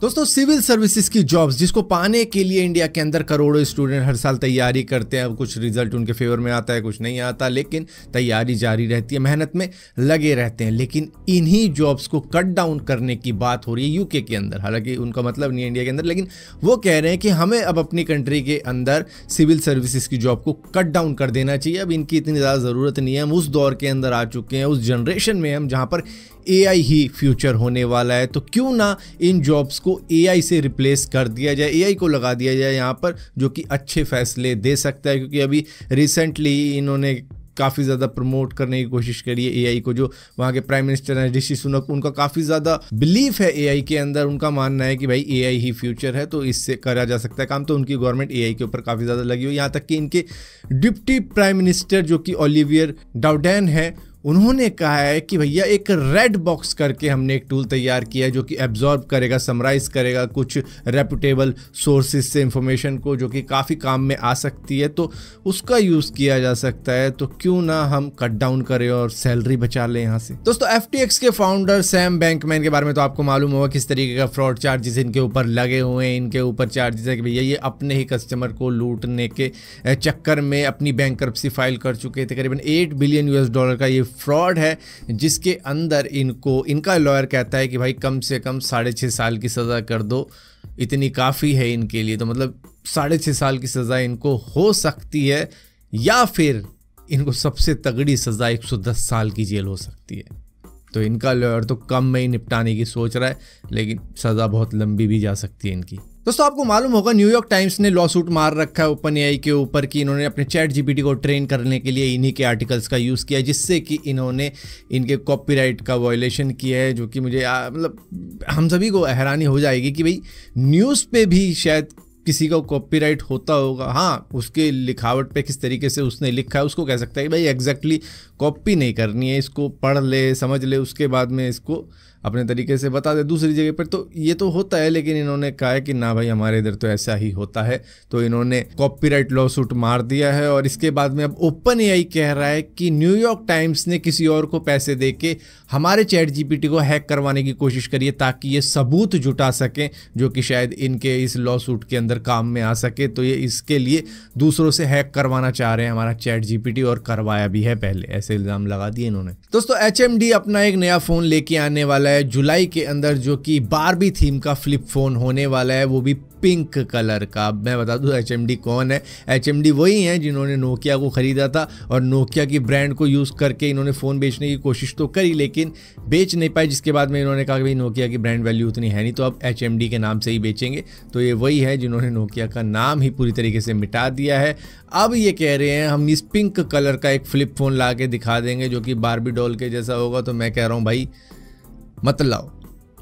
दोस्तों civil services की jobs जिसको पाने के लिए इंडिया के अंदर करोड़ों स्टूडेंट हर साल तैयारी करते हैं। अब कुछ रिजल्ट उनके फेवर में आता है, कुछ नहीं आता, लेकिन तैयारी जारी रहती है, मेहनत में लगे रहते हैं। लेकिन इन्हीं जॉब्स को कट डाउन करने की बात हो रही है यूके के अंदर। हालांकि उनका मतलब नहीं है इंडिया के अंदर, लेकिन वो कह रहे हैं कि हमें अब अपनी कंट्री के अंदर सिविल सर्विसेज की जॉब को कट डाउन कर देना चाहिए। अब इनकी इतनी ज़्यादा ज़रूरत नहीं है। हम उस दौर के अंदर आ चुके हैं, उस जनरेशन में हम जहाँ पर एआई ही फ्यूचर होने वाला है। तो क्यों ना इन जॉब्स को एआई से रिप्लेस कर दिया जाए, एआई को लगा दिया जाए यहाँ पर, जो कि अच्छे फैसले दे सकता है। क्योंकि अभी रिसेंटली इन्होंने काफ़ी ज़्यादा प्रमोट करने की कोशिश करी है एआई को। जो वहाँ के प्राइम मिनिस्टर हैं ऋषि सुनक, उनका काफ़ी ज़्यादा बिलीफ है एआई के अंदर। उनका मानना है कि भाई एआई ही फ्यूचर है, तो इससे करा जा सकता है काम। तो उनकी गवर्नमेंट एआई के ऊपर काफ़ी ज़्यादा लगी हुई। यहाँ तक कि इनके डिप्टी प्राइम मिनिस्टर जो कि ओलिवियर डाउडेन है, उन्होंने कहा है कि भैया एक रेड बॉक्स करके हमने एक टूल तैयार किया है जो कि एब्जॉर्ब करेगा, समराइज करेगा कुछ रेपुटेबल सोर्सेज से इंफॉर्मेशन को, जो कि काफ़ी काम में आ सकती है। तो उसका यूज़ किया जा सकता है। तो क्यों ना हम कट डाउन करें और सैलरी बचा लें यहाँ से। दोस्तों FTX के फाउंडर सैम बैंकमैन के बारे में तो आपको मालूम होगा किस तरीके का फ्रॉड चार्जेस इनके ऊपर लगे हुए हैं। इनके ऊपर चार्जेस है कि भैया ये अपने ही कस्टमर को लूटने के चक्कर में अपनी बैंकरप्सी फाइल कर चुके थे। करीबन $8 बिलियन का ये फ्रॉड है, जिसके अंदर इनका लॉयर कहता है कि भाई कम से कम 6.5 साल की सज़ा कर दो, इतनी काफ़ी है इनके लिए। तो मतलब 6.5 साल की सज़ा इनको हो सकती है, या फिर इनको सबसे तगड़ी सज़ा 110 साल की जेल हो सकती है। तो इनका लॉयर तो कम में ही निपटाने की सोच रहा है, लेकिन सज़ा बहुत लंबी भी जा सकती है इनकी। दोस्तों आपको मालूम होगा न्यूयॉर्क टाइम्स ने लॉ सूट मार रखा है ओपन एआई के ऊपर कि इन्होंने अपने चैट जीपीटी को ट्रेन करने के लिए इन्हीं के आर्टिकल्स का यूज़ किया, जिससे कि इन्होंने इनके कॉपीराइट का वायलेशन किया है। जो कि मुझे मतलब हम सभी को हैरानी हो जाएगी कि भाई न्यूज़ पे भी शायद किसी का कॉपीराइट होता होगा। हाँ, उसके लिखावट पे किस तरीके से उसने लिखा है उसको कह सकता है कि भाई एग्जैक्टली कॉपी नहीं करनी है, इसको पढ़ ले, समझ ले, उसके बाद में इसको अपने तरीके से बता दे दूसरी जगह पर। तो ये तो होता है, लेकिन इन्होंने कहा है कि ना भाई हमारे इधर तो ऐसा ही होता है। तो इन्होंने कॉपीराइट लॉ सूट मार दिया है। और इसके बाद में अब ओपन एआई कह रहा है कि न्यूयॉर्क टाइम्स ने किसी और को पैसे देके हमारे चैट जीपीटी को हैक करवाने की कोशिश करी है, ताकि ये सबूत जुटा सकें जो कि शायद इनके इस लॉ सूट के अंदर काम में आ सके। तो ये इसके लिए दूसरों से हैक करवाना चाह रहे हैं हमारा चैट जीपीटी, और करवाया भी है पहले, ऐसे इल्जाम लगा दिए इन्होंने। दोस्तों HMD अपना एक नया फ़ोन लेके आने वाला है जुलाई के अंदर, जो कि बारबी थीम का फ्लिप फ़ोन होने वाला है, वो भी पिंक कलर का। मैं बता दूं HMD कौन है। HMD वही हैं जिन्होंने नोकिया को ख़रीदा था, और नोकिया की ब्रांड को यूज़ करके इन्होंने फ़ोन बेचने की कोशिश तो करी, लेकिन बेच नहीं पाए। जिसके बाद में इन्होंने कहा कि भाई नोकिया की ब्रांड वैल्यू उतनी है नहीं, तो अब HMD के नाम से ही बेचेंगे। तो ये वही है जिन्होंने नोकिया का नाम ही पूरी तरीके से मिटा दिया है। अब ये कह रहे हैं हम इस पिंक कलर का एक फ्लिप फ़ोन ला के दिखा देंगे जो कि बारबी डॉल के जैसा होगा। तो मैं कह रहा हूँ भाई मत लाओ।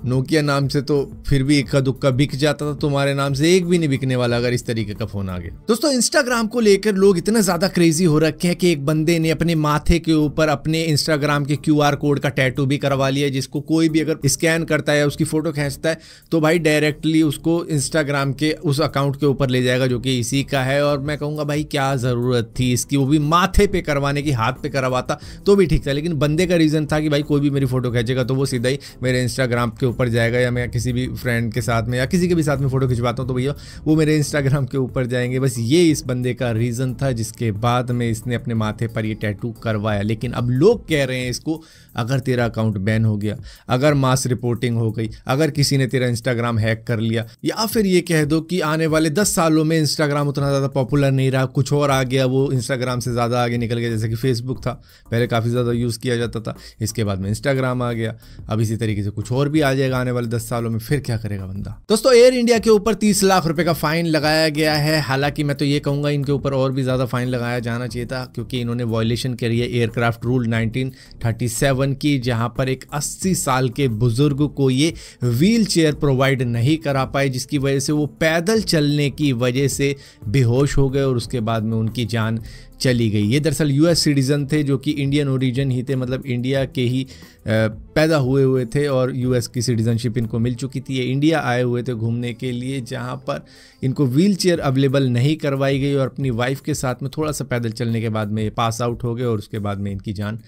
नोकिया नाम से तो फिर भी इक्का दुक्का बिक जाता था, तुम्हारे नाम से एक भी नहीं बिकने वाला अगर इस तरीके का फोन आ गया। दोस्तों इंस्टाग्राम को लेकर लोग इतना ज्यादा क्रेजी हो रखे हैं कि एक बंदे ने अपने माथे के ऊपर अपने इंस्टाग्राम के QR कोड का टैटू भी करवा लिया, जिसको कोई भी अगर स्कैन करता है या उसकी फोटो खींचता है तो भाई डायरेक्टली उसको इंस्टाग्राम के उस अकाउंट के ऊपर ले जाएगा जो कि इसी का है। और मैं कहूँगा भाई क्या ज़रूरत थी इसकी, वो भी माथे पे करवाने की, हाथ पे करवाता तो भी ठीक था। लेकिन बंदे का रीज़न था कि भाई कोई भी मेरी फोटो खींचेगा तो वो सीधा ही मेरे इंस्टाग्राम के ऊपर जाएगा, या मैं किसी भी फ्रेंड के साथ में या किसी के भी साथ में फोटो खिंचवाता हूँ तो भैया वो मेरे इंस्टाग्राम के ऊपर जाएंगे। बस ये इस बंदे का रीज़न था, जिसके बाद में इसने अपने माथे पर ये टैटू करवाया। लेकिन अब लोग कह रहे हैं इसको, अगर तेरा अकाउंट बैन हो गया, अगर मास रिपोर्टिंग हो गई, अगर किसी ने तेरा इंस्टाग्राम हैक कर लिया, या फिर ये कह दो कि आने वाले 10 सालों में इंस्टाग्राम उतना ज़्यादा पॉपुलर नहीं रहा, कुछ और आ गया, वो इंस्टाग्राम से ज़्यादा आगे निकल गया, जैसे कि फेसबुक था पहले काफ़ी ज़्यादा यूज़ किया जाता था, इसके बाद में इंस्टाग्राम आ गया, अब इसी तरीके से कुछ और भी आ जाएगा आने वाले 10 सालों में, फिर क्या करेगा बंदा। दोस्तों एयर इंडिया के ऊपर 30 लाख रुपए का फाइन लगाया गया है। हालांकि मैं तो ये कहूँगा इनके ऊपर और भी ज़्यादा फाइन लगाया जाना चाहिए था, क्योंकि इन्होंने वॉयलेशन करी है एयरक्राफ्ट रूल 1937 की, जहाँ पर एक 80 साल के बुजुर्ग को ये व्हील चेयर प्रोवाइड नहीं करा पाए, जिसकी वजह से वो पैदल चलने की वजह से बेहोश हो गए और उसके बाद में उनकी जान चली गई। ये दरअसल US सिटीज़न थे जो कि इंडियन ओरिजिन ही थे, मतलब इंडिया के ही पैदा हुए थे और US की सिटीज़नशिप इनको मिल चुकी थी। ये इंडिया आए हुए थे घूमने के लिए, जहाँ पर इनको व्हील चेयर अवेलेबल नहीं करवाई गई और अपनी वाइफ के साथ में थोड़ा सा पैदल चलने के बाद में ये पास आउट हो गए और उसके बाद में इनकी जान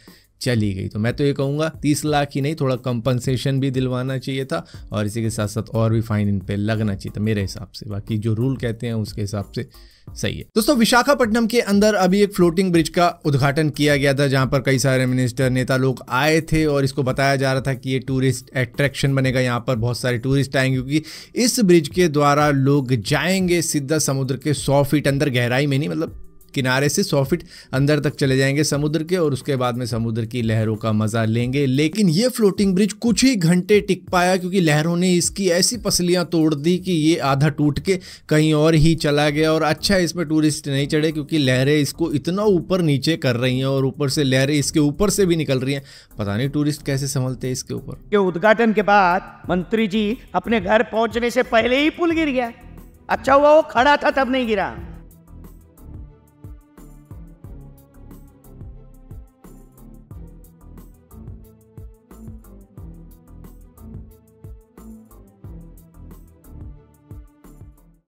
चली गई। तो मैं तो ये कहूँगा 30 लाख ही नहीं, थोड़ा कंपनसेशन भी दिलवाना चाहिए था और इसी के साथ साथ और भी फाइन इन पे लगना चाहिए था मेरे हिसाब से। बाकी जो रूल कहते हैं उसके हिसाब से सही है। दोस्तों, विशाखापट्टनम के अंदर अभी एक फ्लोटिंग ब्रिज का उद्घाटन किया गया था, जहां पर कई सारे मिनिस्टर, नेता लोग आए थे और इसको बताया जा रहा था कि ये टूरिस्ट अट्रैक्शन बनेगा, यहाँ पर बहुत सारे टूरिस्ट आएंगे क्योंकि इस ब्रिज के द्वारा लोग जाएंगे सीधा समुद्र के 100 फीट अंदर, गहराई में नहीं, मतलब किनारे से 100 फीट अंदर तक चले जाएंगे समुद्र के और उसके बाद में समुद्र की लहरों का मजा लेंगे। लेकिन ये फ्लोटिंग ब्रिज कुछ ही घंटे टिक पाया क्योंकि लहरों ने इसकी ऐसी पसलियां तोड़ दी कि ये आधा टूट के कहीं और ही चला गया। और अच्छा इसमें टूरिस्ट नहीं चढ़े क्योंकि लहरें इसको इतना ऊपर नीचे कर रही हैं और ऊपर से लहरें इसके ऊपर से भी निकल रही हैं। पता नहीं टूरिस्ट कैसे संभलते हैं इसके ऊपर। के उद्घाटन के बाद मंत्री जी अपने घर पहुंचने से पहले ही पुल गिर गया। अच्छा हुआ वो खड़ा था तब नहीं गिरा।